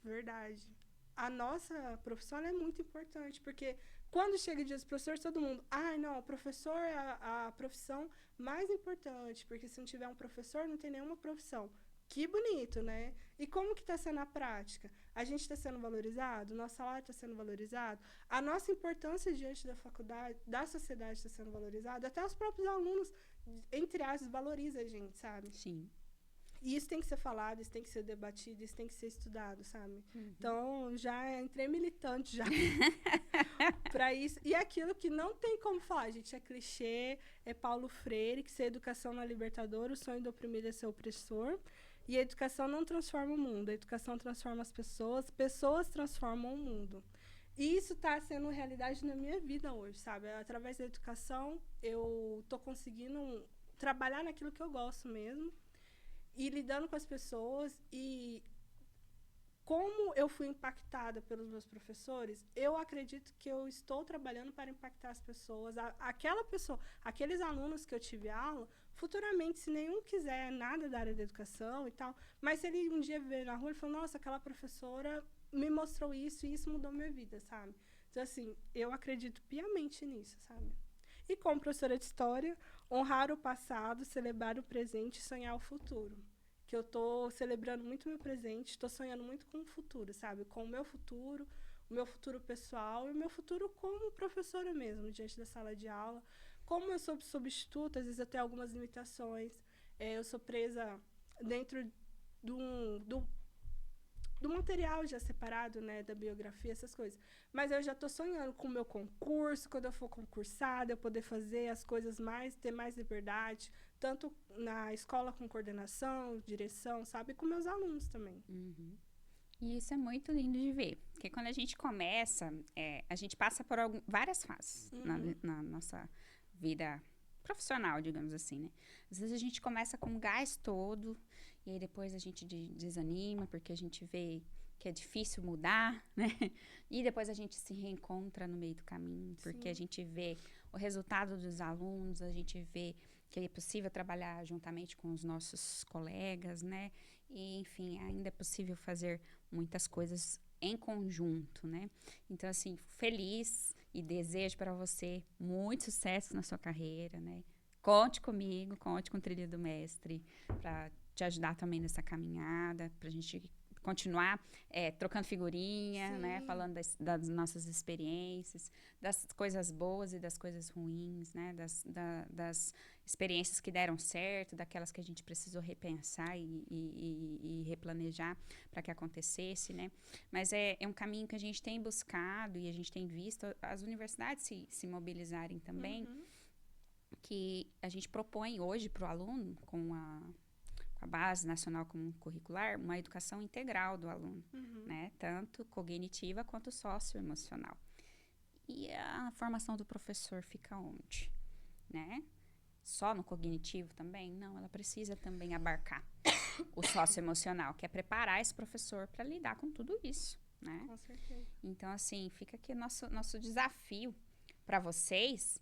verdade. A nossa profissão é muito importante, porque quando chega o dia dos professores, todo mundo, ai, não, o professor é a profissão mais importante, porque se não tiver um professor, não tem nenhuma profissão. Que bonito, né? E como que está sendo a prática? A gente está sendo valorizado? Nosso salário está sendo valorizado? A nossa importância diante da faculdade, da sociedade está sendo valorizada? Até os próprios alunos, entre aspas, valorizam a gente, sabe? Sim. E isso tem que ser falado, isso tem que ser debatido, isso tem que ser estudado, sabe? Então, já entrei militante já para isso. E aquilo que não tem como falar, gente, é clichê, é Paulo Freire, que se a educação não é libertadora, o sonho do oprimido é ser opressor. E a educação não transforma o mundo, a educação transforma as pessoas, pessoas transformam o mundo. E isso está sendo realidade na minha vida hoje, sabe? Através da educação, eu estou conseguindo trabalhar naquilo que eu gosto mesmo, e lidando com as pessoas, e como eu fui impactada pelos meus professores, eu acredito que eu estou trabalhando para impactar as pessoas. Aquela pessoa, aqueles alunos que eu tive aula, futuramente, se nenhum quiser nada da área da educação e tal, mas se ele um dia ver na rua, ele falou, nossa, aquela professora me mostrou isso e isso mudou minha vida, sabe? Então, assim, eu acredito piamente nisso, sabe? E como professora de história, honrar o passado, celebrar o presente e sonhar o futuro. Que eu estou celebrando muito o meu presente, estou sonhando muito com o futuro, sabe? Com o meu futuro pessoal e o meu futuro como professora mesmo, diante da sala de aula. Como eu sou substituta, às vezes eu tenho algumas limitações. Eu sou presa dentro do material já separado, né, da biografia, essas coisas. Mas eu já estou sonhando com o meu concurso, quando eu for concursada, eu poder fazer as coisas mais, ter mais liberdade, tanto na escola com coordenação, direção, sabe, e com meus alunos também. E isso é muito lindo de ver, porque quando a gente começa, a gente passa por várias fases na nossa vida profissional, digamos assim, né? Às vezes a gente começa com o gás todo, e aí depois a gente desanima, porque a gente vê que é difícil mudar, né? E depois a gente se reencontra no meio do caminho, porque a gente vê o resultado dos alunos, a gente vê que é possível trabalhar juntamente com os nossos colegas, né? E, enfim, ainda é possível fazer muitas coisas em conjunto, né? Então, assim, feliz e desejo para você muito sucesso na sua carreira, né? Conte comigo, conte com o Trilha do Mestre para te ajudar também nessa caminhada, para a gente continuar trocando figurinha, né? Falando das nossas experiências, das coisas boas e das coisas ruins, né? Das experiências que deram certo, daquelas que a gente precisou repensar e replanejar para que acontecesse, né? Mas é um caminho que a gente tem buscado e a gente tem visto as universidades se mobilizarem também, que a gente propõe hoje para o aluno, com a Base Nacional Comum Curricular, uma educação integral do aluno, né? Tanto cognitiva quanto socioemocional. E a formação do professor fica onde, né? Só no cognitivo também? Não, ela precisa também abarcar o socioemocional, que é preparar esse professor para lidar com tudo isso, né? Com certeza. Então, assim, fica aqui nosso desafio para vocês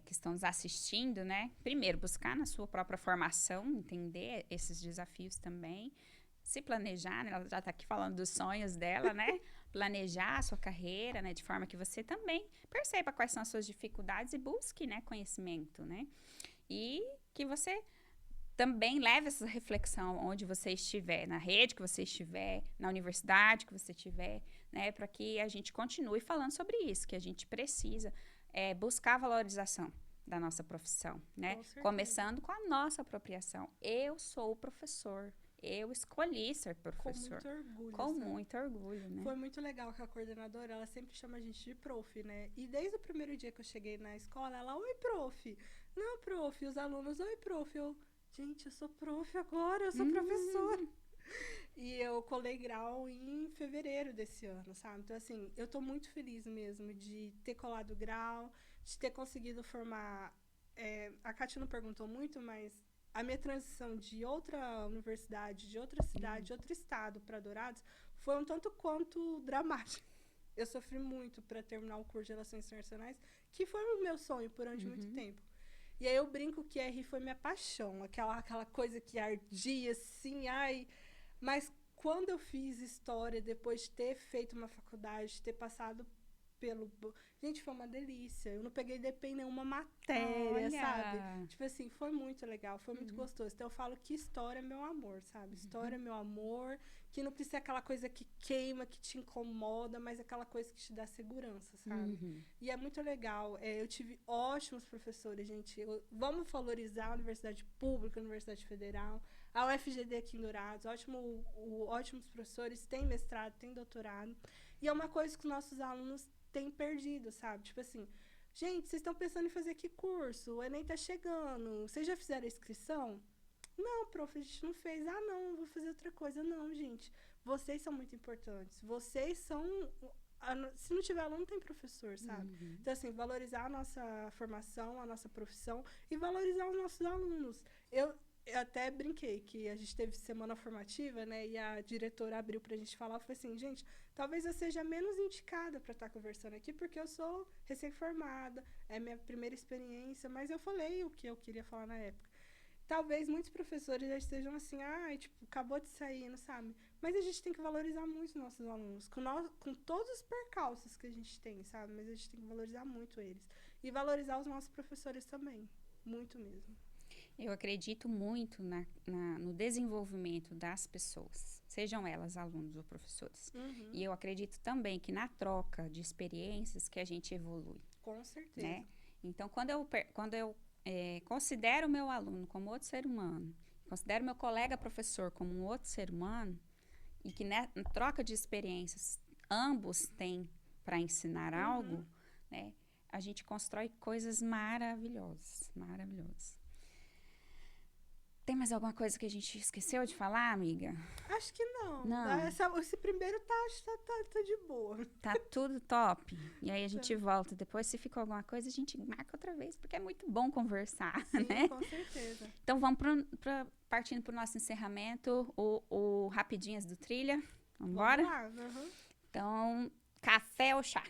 que estão nos assistindo, né? Primeiro, buscar na sua própria formação, entender esses desafios também, se planejar, né? Ela já está aqui falando dos sonhos dela, né? Planejar a sua carreira, né? De forma que você também perceba quais são as suas dificuldades e busque, né? Conhecimento, né? E que você também leve essa reflexão onde você estiver, na rede que você estiver, na universidade que você estiver, né? Para que a gente continue falando sobre isso, que a gente precisa buscar a valorização da nossa profissão, né? Começando com a nossa apropriação. Eu sou o professor. Eu escolhi ser professor. Com muito orgulho. Com muito orgulho, né? Foi muito legal que a coordenadora, ela sempre chama a gente de prof, né? E desde o primeiro dia que eu cheguei na escola, ela, oi, prof. Não, prof. Os alunos, oi, prof. Eu, gente, eu sou prof agora, eu sou professora. E eu colei grau em fevereiro desse ano, sabe? Então, assim, eu tô muito feliz mesmo de ter colado grau, de ter conseguido formar... a Kátia não perguntou muito, mas a minha transição de outra universidade, de outra cidade, de outro estado para Dourados, foi um tanto quanto dramático. Eu sofri muito para terminar o curso de Relações Internacionais, que foi o meu sonho durante muito tempo. E aí eu brinco que RI foi minha paixão, aquela coisa que ardia assim, ai... Mas quando eu fiz história, depois de ter feito uma faculdade, de ter passado pelo... Gente, foi uma delícia. Eu não peguei DP em nenhuma matéria, sabe? Tipo assim, foi muito legal, foi muito gostoso. Então eu falo que história é meu amor, sabe? História é meu amor, que não precisa ser aquela coisa que queima, que te incomoda, mas aquela coisa que te dá segurança, sabe? E é muito legal. Eu tive ótimos professores, gente. Vamos valorizar a universidade pública, a universidade federal, a UFGD aqui em Dourados, ótimos professores, tem mestrado, tem doutorado. E é uma coisa que os nossos alunos têm perdido, sabe? Tipo assim, gente, vocês estão pensando em fazer que curso? O Enem tá chegando. Vocês já fizeram a inscrição? Não, prof, a gente não fez. Ah, não, vou fazer outra coisa. Não, gente. Vocês são muito importantes. Vocês são... Se não tiver aluno, não tem professor, sabe? Então, assim, valorizar a nossa formação, a nossa profissão e valorizar os nossos alunos. Eu até brinquei que a gente teve semana formativa, né? E a diretora abriu pra gente falar, foi assim, gente, talvez eu seja menos indicada para estar conversando aqui, porque eu sou recém-formada, é minha primeira experiência, mas eu falei o que eu queria falar na época. Talvez muitos professores já estejam assim, tipo, acabou de sair, não sabe? Mas a gente tem que valorizar muito os nossos alunos, com todos os percalços que a gente tem, sabe? Mas a gente tem que valorizar muito eles. E valorizar os nossos professores também, muito mesmo. Eu acredito muito no desenvolvimento das pessoas, sejam elas alunos ou professores. E eu acredito também que na troca de experiências que a gente evolui. Com certeza. Né? Então, quando eu considero o meu aluno como outro ser humano, considero meu colega professor como um outro ser humano, e que na troca de experiências ambos têm para ensinar algo, né? A gente constrói coisas maravilhosas, maravilhosas. Tem mais alguma coisa que a gente esqueceu de falar, amiga? Acho que não. Não. Esse primeiro tá de boa. Tá tudo top. E aí a gente volta depois. Se ficou alguma coisa, a gente marca outra vez, porque é muito bom conversar, Sim, né? Com certeza. Então vamos partindo para o nosso encerramento, o Rapidinhas do Trilha. Vamos embora? Vamos lá. Então, café ou chá?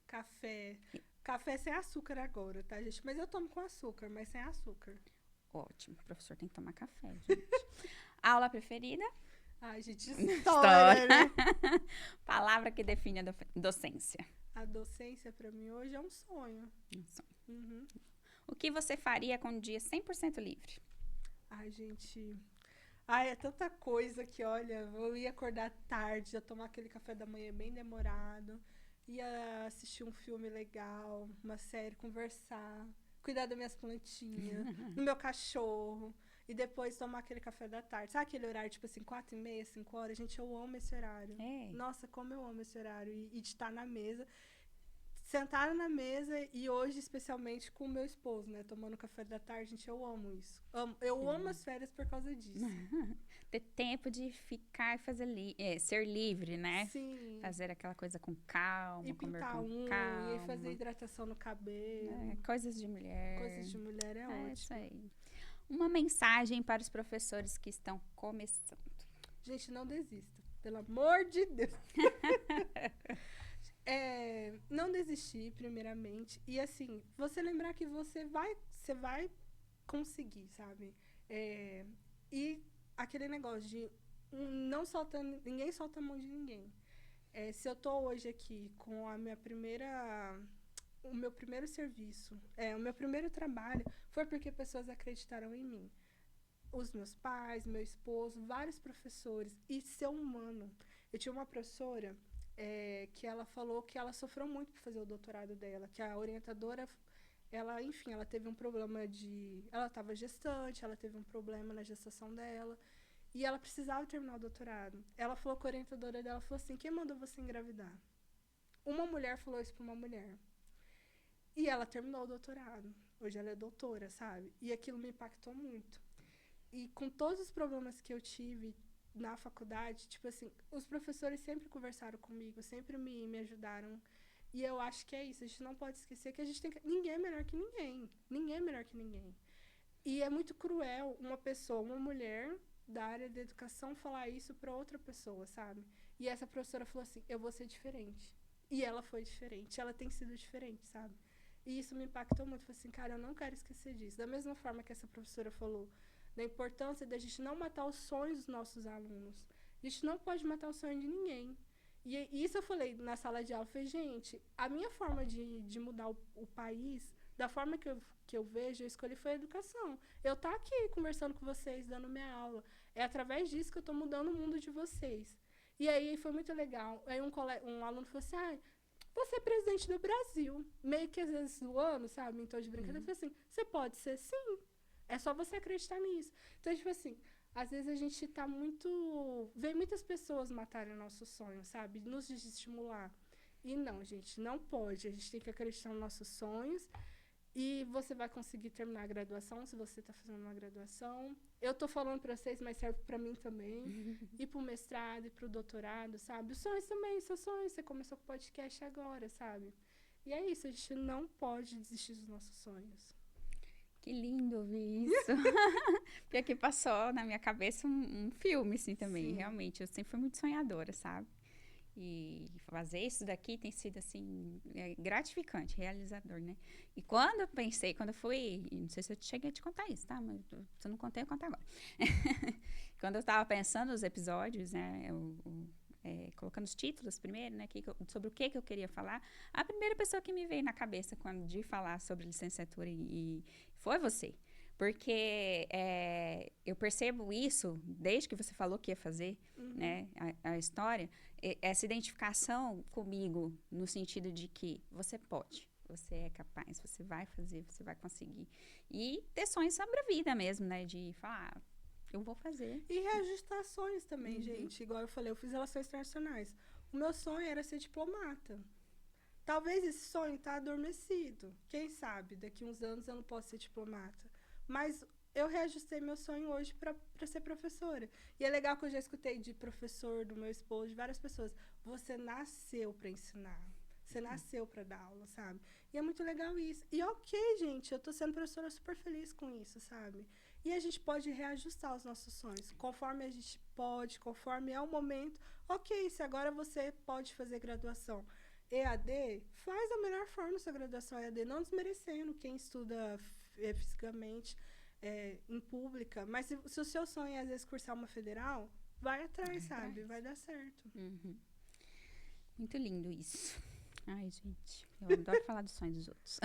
Café. Café sem açúcar agora, tá, gente? Mas eu tomo com açúcar, mas sem açúcar. Ótimo. O professor tem que tomar café, gente. Aula preferida? Ai, gente, história, né? Palavra que define a docência. A docência, pra mim, hoje é um sonho. Um sonho. O que você faria com um dia 100% livre? Ai, gente... Ai, é tanta coisa que, olha, eu ia acordar tarde, ia tomar aquele café da manhã bem demorado, ia assistir um filme legal, uma série, conversar, cuidar das minhas plantinhas, do meu cachorro, e depois tomar aquele café da tarde. Sabe aquele horário, tipo assim, 4h30, 5h? Gente, eu amo esse horário. Nossa, como eu amo esse horário. E de estar na mesa, sentar na mesa, e hoje, especialmente, com o meu esposo, né? Tomando café da tarde, gente, eu amo isso. Eu amo as férias por causa disso. Ter tempo de ficar e fazer ser livre, né? Sim. Fazer aquela coisa com calma, e comer pintar com calma. E fazer hidratação no cabelo. Coisas de mulher. Coisas de mulher é ótimo. Isso aí. Uma mensagem para os professores que estão começando. Gente, não desista. Pelo amor de Deus. Não desistir, primeiramente. E, assim, você lembrar que você vai conseguir, sabe? E aquele negócio de não soltando, ninguém solta a mão de ninguém. Se eu tô hoje aqui com o meu primeiro serviço, o meu primeiro trabalho, foi porque pessoas acreditaram em mim. Os meus pais, meu esposo, vários professores, e ser humano. Eu tinha uma professora que ela falou que ela sofreu muito para fazer o doutorado dela, que a orientadora, enfim, ela teve um problema ela estava gestante, ela teve um problema na gestação dela, e ela precisava terminar o doutorado. Ela falou com a orientadora dela, falou assim, quem mandou você engravidar? Uma mulher falou isso para uma mulher. E ela terminou o doutorado. Hoje ela é doutora, sabe? E aquilo me impactou muito. E com todos os problemas que eu tive na faculdade, tipo assim, os professores sempre conversaram comigo, sempre me ajudaram. E eu acho que é isso, a gente não pode esquecer que a gente tem que... Ninguém é melhor que ninguém. Ninguém é melhor que ninguém. E é muito cruel uma mulher da área da educação, falar isso para outra pessoa, sabe? E essa professora falou assim, eu vou ser diferente. E ela foi diferente, ela tem sido diferente, sabe? E isso me impactou muito. Falei assim, cara, eu não quero esquecer disso. Da mesma forma que essa professora falou, da importância da gente não matar os sonhos dos nossos alunos. A gente não pode matar o sonho de ninguém. E isso eu falei na sala de aula. Eu falei, gente, a minha forma de mudar o país, da forma que eu vejo, eu escolhi foi a educação. Eu estou aqui conversando com vocês, dando minha aula. É através disso que eu estou mudando o mundo de vocês. E aí foi muito legal. Aí um aluno falou assim, você é presidente do Brasil. Meio que às vezes zoando, sabe? Em tom de brincadeira. Eu falei assim, você pode ser sim. É só você acreditar nisso. Então, tipo assim, às vezes a gente tá vê muitas pessoas matarem nossos sonhos, sabe? Nos desestimular. E não, gente, não pode. A gente tem que acreditar nos nossos sonhos. E você vai conseguir terminar a graduação, se você está fazendo uma graduação. Eu tô falando para vocês, mas serve para mim também. E pro mestrado, e pro doutorado, sabe? Os sonhos também, seus sonhos. Você começou com o podcast agora, sabe? E é isso, a gente não pode desistir dos nossos sonhos. Que lindo ouvir isso. Porque aqui passou na minha cabeça um filme, assim, também. Sim. Realmente, eu sempre fui muito sonhadora, sabe? E fazer isso daqui tem sido, assim, gratificante, realizador, né? E quando eu fui... Não sei se eu cheguei a te contar isso, tá? Mas se eu não contei, eu conto agora. Quando eu tava pensando nos episódios, né? Colocando os títulos primeiro, né? Sobre o que eu queria falar. A primeira pessoa que me veio na cabeça de falar sobre licenciatura foi você. Porque eu percebo isso, desde que você falou que ia fazer, né, a história, essa identificação comigo, no sentido de que você pode, você é capaz, você vai fazer, você vai conseguir. E ter sonhos sobre a vida mesmo, né, de falar, eu vou fazer. E reajustar sonhos também, gente. Igual eu falei, eu fiz relações internacionais. O meu sonho era ser diplomata. Talvez esse sonho tá adormecido. Quem sabe, daqui uns anos eu não posso ser diplomata. Mas eu reajustei meu sonho hoje para ser professora. E é legal que eu já escutei de professor, do meu esposo, de várias pessoas. Você nasceu para ensinar. Você nasceu para dar aula, sabe? E é muito legal isso. E ok, gente, eu tô sendo professora super feliz com isso, sabe? E a gente pode reajustar os nossos sonhos. Conforme a gente pode, conforme é o momento. Ok, se agora você pode fazer graduação EAD, faz da melhor forma sua graduação EAD, não desmerecendo quem estuda fisicamente em pública, mas se o seu sonho é às vezes cursar uma federal, vai atrás, sabe? Vai dar certo. Muito lindo isso. Ai, gente, eu adoro falar dos sonhos dos outros.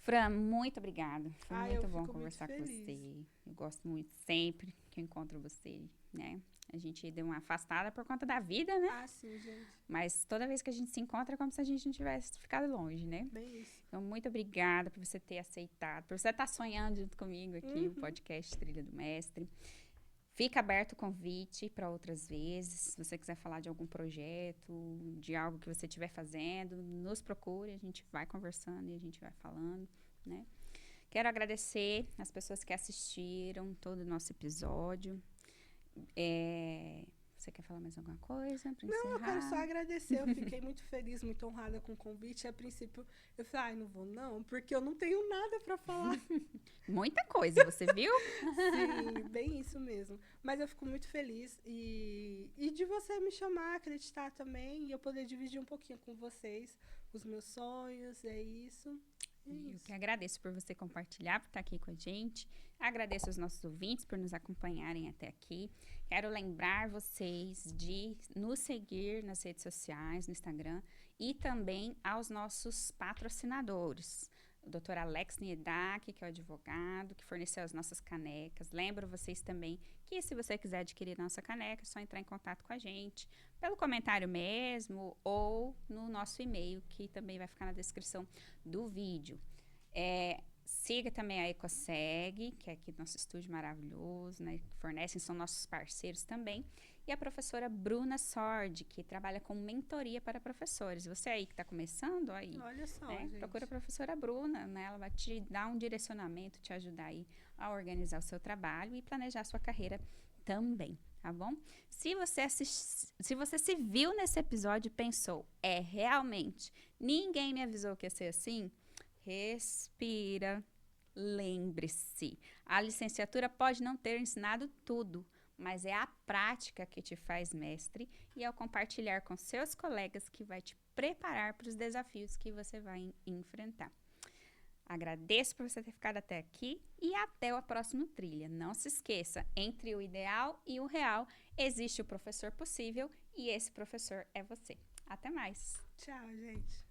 Fran, muito obrigada. Foi muito bom conversar com você. Eu gosto muito sempre que eu encontro você, né? A gente deu uma afastada por conta da vida, né? Ah, sim, gente. Mas toda vez que a gente se encontra é como se a gente não tivesse ficado longe, né? Bem isso. Então, muito obrigada por você ter aceitado, por você estar sonhando junto comigo aqui, o podcast Trilha do Mestre. Fica aberto o convite para outras vezes. Se você quiser falar de algum projeto, de algo que você estiver fazendo, nos procure, a gente vai conversando e a gente vai falando, né? Quero agradecer as pessoas que assistiram todo o nosso episódio. Você quer falar mais alguma coisa pra Não, eu quero só encerrar? agradecer. Eu fiquei muito feliz, muito honrada com o convite. A princípio, eu falei, ai, não vou não, porque eu não tenho nada para falar. Muita coisa, você viu? Sim, bem isso mesmo. Mas eu fico muito feliz e de você me chamar, acreditar também, e eu poder dividir um pouquinho com vocês os meus sonhos, é isso. É Eu isso. que agradeço por você compartilhar, por estar aqui com a gente. Agradeço aos nossos ouvintes por nos acompanharem até aqui. Quero lembrar vocês de nos seguir nas redes sociais, no Instagram, e também aos nossos patrocinadores. O Dr. Alex Niedak, que é o advogado, que forneceu as nossas canecas. Lembro vocês também que se você quiser adquirir nossa caneca, é só entrar em contato com a gente, pelo comentário mesmo, ou no nosso e-mail, que também vai ficar na descrição do vídeo. Siga também a Ecoseg, que é aqui do nosso estúdio maravilhoso, né, que fornecem, são nossos parceiros também. E a professora Bruna Sordi, que trabalha com mentoria para professores. Você aí que está começando, aí, Olha só, né, gente. procura a professora Bruna, né, ela vai te dar um direcionamento, te ajudar aí a organizar o seu trabalho e planejar a sua carreira também, tá bom? Se você se viu nesse episódio e pensou, realmente, ninguém me avisou que ia ser assim, respira, lembre-se, a licenciatura pode não ter ensinado tudo, mas é a prática que te faz mestre e é o compartilhar com seus colegas que vai te preparar para os desafios que você vai enfrentar. Agradeço por você ter ficado até aqui e até o próximo trilha. Não se esqueça, entre o ideal e o real existe o professor possível e esse professor é você. Até mais! Tchau, gente.